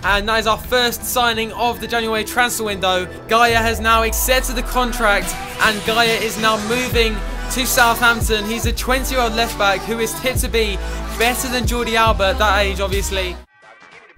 and that is our first signing of the January transfer window. Gaia has now accepted the contract, and Gaia is now moving to Southampton. He's a 20-year-old left back who is tipped to be better than Jordi Alba at that age, obviously.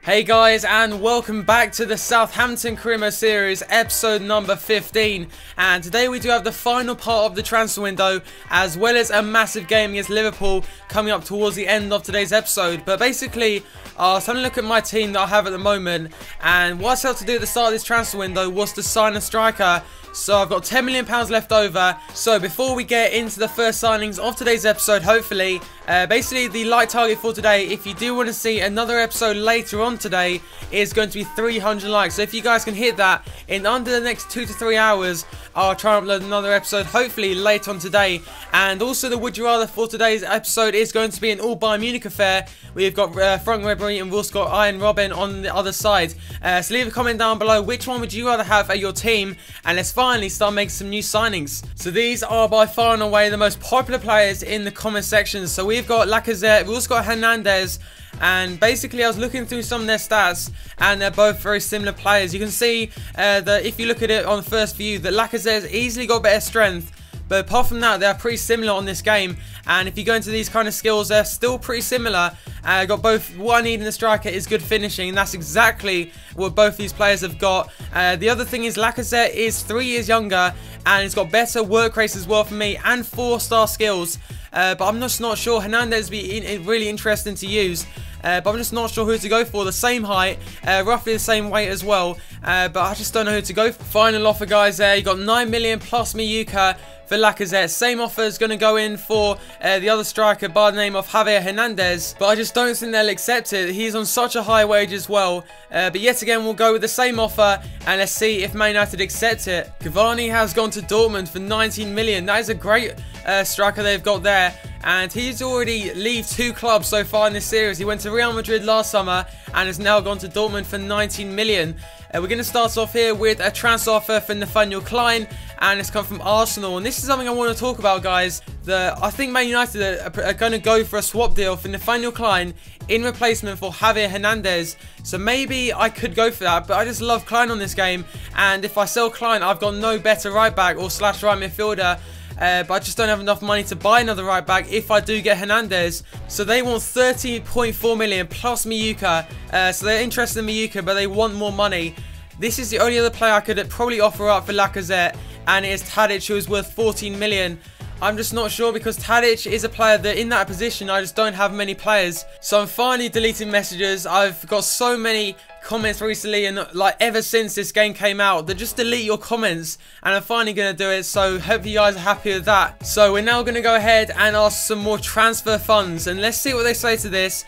Hey guys, and welcome back to the Southampton Career Mode series, episode number 15. And today we do have the final part of the transfer window, as well as a massive game against Liverpool coming up towards the end of today's episode. But basically, I was having a look at my team that I have at the moment, and what I set out to do at the start of this transfer window was to sign a striker. So I've got £10 million left over. So before we get into the first signings of today's episode, hopefully, basically the like target for today, if you do want to see another episode later on today, is going to be 300 likes. So if you guys can hit that in under the next 2 to 3 hours, I'll try and upload another episode hopefully later on today. And also the Would You Rather for today's episode is going to be an all Bayern Munich affair. We've got Frank Ribery and we've also got Ian Robin on the other side. So leave a comment down below, which one would you rather have at your team, and let's finally start making some new signings. So these are by far and away the most popular players in the comment section. So we've got Lacazette, we've also got Hernandez, and basically I was looking through some of their stats, and they're both very similar players. You can see that if you look at it on first view, that Lacazette has easily got better strength, but apart from that, they're pretty similar on this game. And if you go into these kind of skills, they're still pretty similar. Got both. What I need in a striker is good finishing, and that's exactly what both these players have got. The other thing is Lacazette is 3 years younger, and he's got better work rates as well for me, and 4-star skills. But I'm just not sure. Hernandez would be really interesting to use. But I'm just not sure who to go for. The same height, roughly the same weight as well. But I just don't know who to go for. Final offer, guys, there. You got 9 million plus Miyuka for Lacazette. Same offer is going to go in for the other striker by the name of Javier Hernandez. But I just don't think they'll accept it. He's on such a high wage as well. But yet again, we'll go with the same offer, and let's see if Man United accept it. Cavani has gone to Dortmund for 19 million. That is a great striker they've got there. And he's already left 2 clubs so far in this series. He went to Real Madrid last summer and has now gone to Dortmund for 19 million. We're going to start off here with a transfer offer for Nathaniel Klein, and it's come from Arsenal. And this is something I want to talk about, guys. I think Man United are going to go for a swap deal for Nathaniel Klein in replacement for Javier Hernandez. So maybe I could go for that, but I just love Klein on this game. And if I sell Klein, I've got no better right back or slash right midfielder. But I just don't have enough money to buy another right back if I do get Hernandez. So they want 30.4 million plus Miyuka. So they're interested in Miyuka, but they want more money. This is the only other player I could probably offer up for Lacazette, and it is Tadic, who is worth 14 million. I'm just not sure, because Tadic is a player that in that position I just don't have many players. So I'm finally deleting messages. I've got so many comments recently, and like ever since this game came out, that just delete your comments, and I'm finally going to do it. So hope you guys are happy with that. So we're now going to go ahead and ask some more transfer funds, and let's see what they say to this.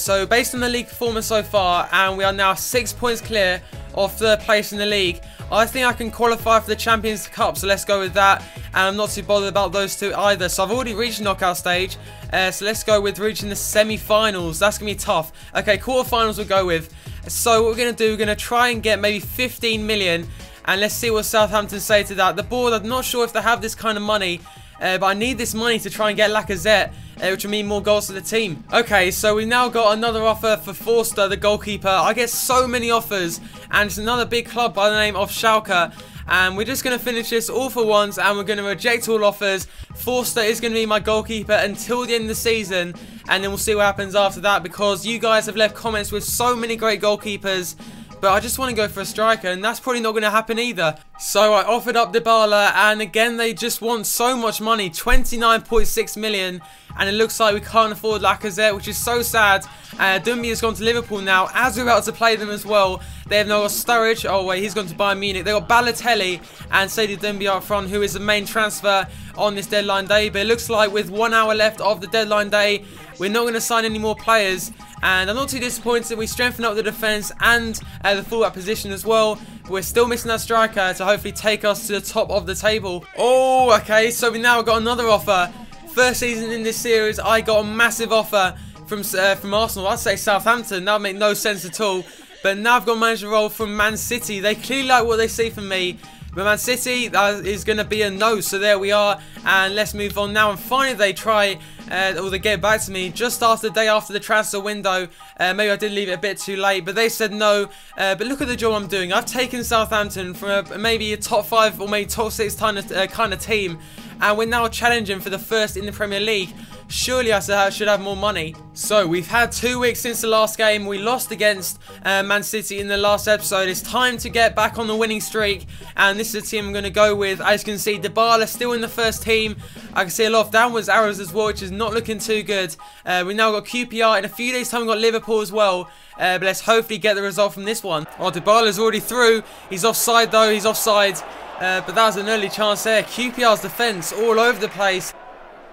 So based on the league performance so far, and we are now 6 points clear of 3rd place in the league, I think I can qualify for the Champions Cup, so let's go with that. And I'm not too bothered about those two either. So I've already reached the knockout stage, so let's go with reaching the semi-finals. That's going to be tough. Okay, quarterfinals we'll go with. So what we're going to do, we're going to try and get maybe 15 million, and let's see what Southampton say to that. The board, I'm not sure if they have this kind of money, but I need this money to try and get Lacazette, which will mean more goals to the team. Okay, so we've now got another offer for Forster, the goalkeeper. I get so many offers, and it's another big club by the name of Schalke. And we're just going to finish this all for once, and we're going to reject all offers. Forster is going to be my goalkeeper until the end of the season, and then we'll see what happens after that, because you guys have left comments with so many great goalkeepers. But I just want to go for a striker, and that's probably not going to happen either. So I offered up Dybala, and again they just want so much money, 29.6 million, and it looks like we can't afford Lacazette, which is so sad. Dumby has gone to Liverpool now, as we're about to play them as well. They have now got Sturridge, oh wait, he's gone to Bayern Munich. They've got Balotelli and Sadie Dumby up front, who is the main transfer on this deadline day. But it looks like with 1 hour left of the deadline day, we're not going to sign any more players. And I'm not too disappointed. We strengthen up the defence and the fullback position as well. But we're still missing that striker to hopefully take us to the top of the table. Oh, okay, so we now got another offer. First season in this series, I got a massive offer from Arsenal. I'd say Southampton. That would make no sense at all. But now I've got a manager role from Man City. They clearly like what they see from me. But Man City is going to be a no. So there we are. And let's move on now. And finally they try or they get back to me just after the day after the transfer window. Maybe I did leave it a bit too late, but they said no. But look at the job I'm doing. I've taken Southampton from maybe a top 5 or maybe top 6 kind of team, and we're now challenging for the first in the Premier League. Surely I should have more money. So we've had 2 weeks since the last game. We lost against Man City in the last episode. It's time to get back on the winning streak, and this is the team I'm going to go with. As you can see, Dybala still in the first team. I can see a lot of downwards arrows as well, which is not looking too good. We now got QPR. In a few days time we've got Liverpool as well. But let's hopefully get the result from this one. Oh, Dybala's already through. He's offside though. He's offside. But that was an early chance there. QPR's defence all over the place.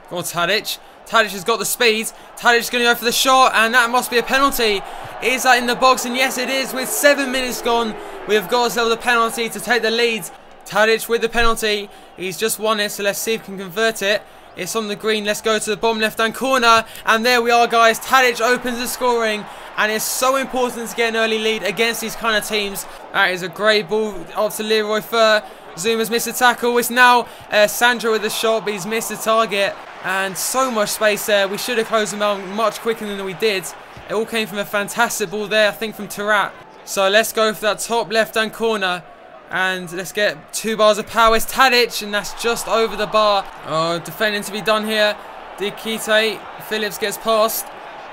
Go on, Tadic. Tadic has got the speed. Tadic's going to go for the shot, and that must be a penalty. Is that in the box? And yes, it is. With 7 minutes gone, we have got ourselves a penalty to take the lead. Tadic with the penalty. He's just won it, so let's see if we can convert it. It's on the green. Let's go to the bottom left-hand corner. And there we are, guys. Tadic opens the scoring. And it's so important to get an early lead against these kind of teams. That is a great ball up to Leroy Fer. Zuma's missed a tackle. It's now Sandro with the shot, but he's missed the target. And so much space there. We should have closed them out much quicker than we did. It all came from a fantastic ball there, I think, from Tadic. So let's go for that top left-hand corner. And let's get 2 bars of power. It's Tadic, and that's just over the bar. Oh, defending to be done here. Diakite. Phillips gets past.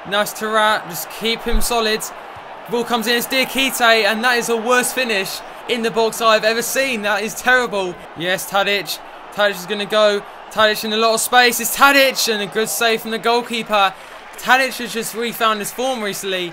Nice Tadic. Just keep him solid. Ball comes in. It's Diakite, and that is the worst finish in the box I've ever seen. That is terrible. Yes, Tadic. Tadic is going to go. Tadic in a lot of space. It's Tadic, and a good save from the goalkeeper. Tadic has just refound his form recently.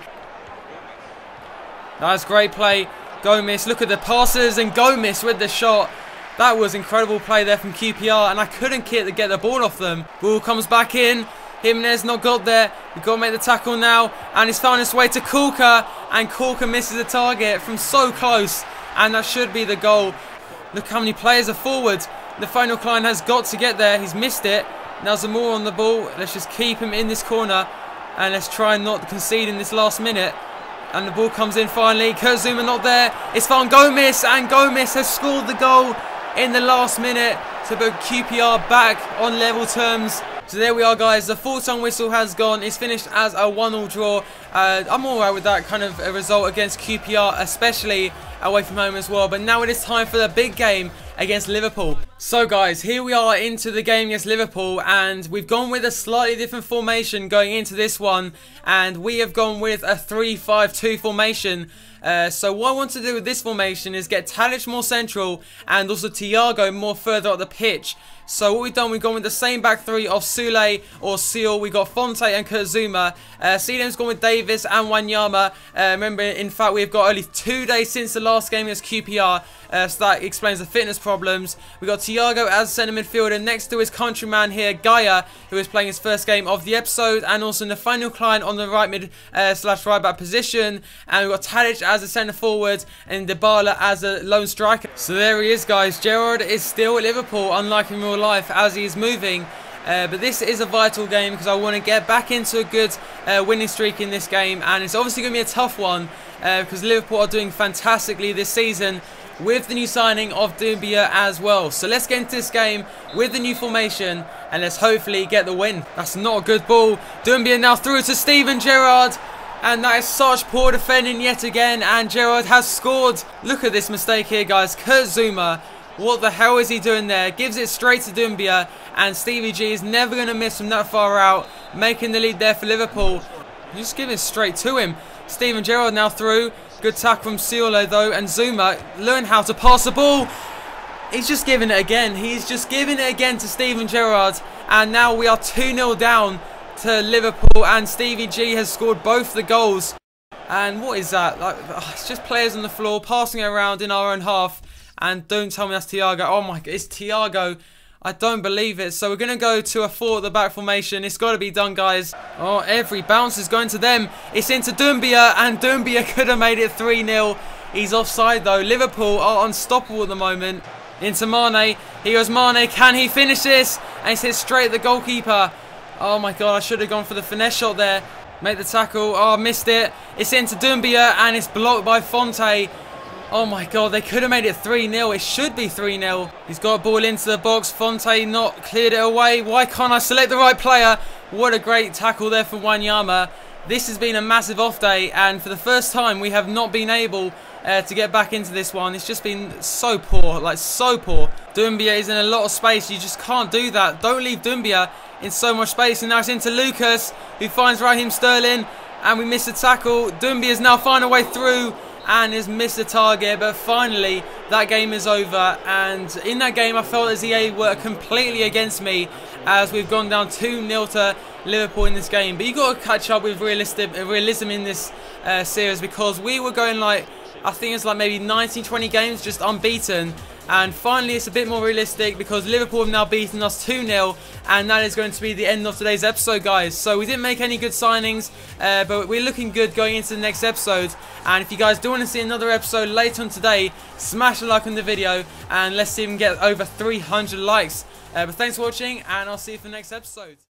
That's great play. Gomez, look at the passes, and Gomez with the shot. That was incredible play there from QPR, and I couldn't get the ball off them. Ball comes back in. Jimenez not got there. We've got to make the tackle now, and it's found its way to Kulka, and Kulka misses the target from so close, and that should be the goal. Look how many players are forward. The final Klein has got to get there. He's missed it. Now Zamora on the ball. Let's just keep him in this corner, and let's try and not concede in this last minute. And the ball comes in finally. Kurt Zouma not there. It's found Gomez, and Gomez has scored the goal in the last minute to put QPR back on level terms. So there we are, guys. The full-time whistle has gone. It's finished as a 1-1 draw. I'm alright with that kind of a result against QPR, especially away from home as well. But now it is time for the big game against Liverpool. So guys, here we are into the game against Liverpool, and we've gone with a slightly different formation going into this one, and we have gone with a 3-5-2 formation. So what I want to do with this formation is get Tadic more central and also Thiago more further up the pitch. So what we've done, we've gone with the same back three of Sule or Seal. We got Fonte and Kurt Zouma. Seedham's gone with Davis and Wanyama. Remember, in fact, we've got only 2 days since the last game against QPR. So that explains the fitness problems. We got Thiago as centre midfielder next to his countryman here, Gaia, who is playing his first game of the episode, and also Nathaniel Klein on the right mid slash right back position. And we've got Tadic as a centre forward and Dybala as a lone striker. So there he is, guys. Gerrard is still at Liverpool, unlike in real life, as he is moving. But this is a vital game because I want to get back into a good winning streak in this game, and it's obviously going to be a tough one because Liverpool are doing fantastically this season with the new signing of Doumbia as well. So let's get into this game with the new formation and let's hopefully get the win. That's not a good ball. Doumbia now through to Steven Gerrard, and that is such poor defending yet again, and Gerrard has scored. Look at this mistake here, guys. Kurt Zouma, what the hell is he doing there? Gives it straight to Doumbia, and Stevie G is never going to miss from that far out, making the lead there for Liverpool. Just give it straight to him. Steven Gerrard now through. Good tackle from Ciolo though, and Zouma learn how to pass the ball. He's just giving it again. He's just giving it again to Steven Gerrard, and now we are 2-0 down to Liverpool, and Stevie G has scored both the goals. And what is that? Like, it's just players on the floor passing it around in our own half. And don't tell me that's Thiago. Oh my god, it's Thiago. I don't believe it. So we're going to go to a 4 at the back formation. It's got to be done, guys. Oh, every bounce is going to them. It's into Doumbia, and Doumbia could have made it 3-0. He's offside though. Liverpool are unstoppable at the moment. Into Mane. Here goes Mane. Can he finish this? And it's hit straight at the goalkeeper. Oh my god, I should have gone for the finesse shot there. Make the tackle. Oh, missed it. It's into Doumbia, and it's blocked by Fonte. Oh my god, they could have made it 3-0. It should be 3-0. He's got a ball into the box. Fonte not cleared it away. Why can't I select the right player? What a great tackle there from Wanyama. This has been a massive off day, and for the first time we have not been able to get back into this one. It's just been so poor, like so poor. Doumbia is in a lot of space. You just can't do that. Don't leave Doumbia in so much space. And now it's into Lucas, who finds Raheem Sterling, and we miss a tackle. Doumbia is now finding a way through and has missed the target, but finally that game is over. And in that game I felt as EA were completely against me, as we've gone down 2-0 to Liverpool in this game. But you got to catch up with realism in this series, because we were going like, I think it's like maybe 19-20 games just unbeaten, and finally it's a bit more realistic because Liverpool have now beaten us 2-0, and that is going to be the end of today's episode, guys. So we didn't make any good signings, but we're looking good going into the next episode. And if you guys do want to see another episode later on today, smash a like on the video and let's see if we can get over 300 likes. But thanks for watching, and I'll see you for the next episode.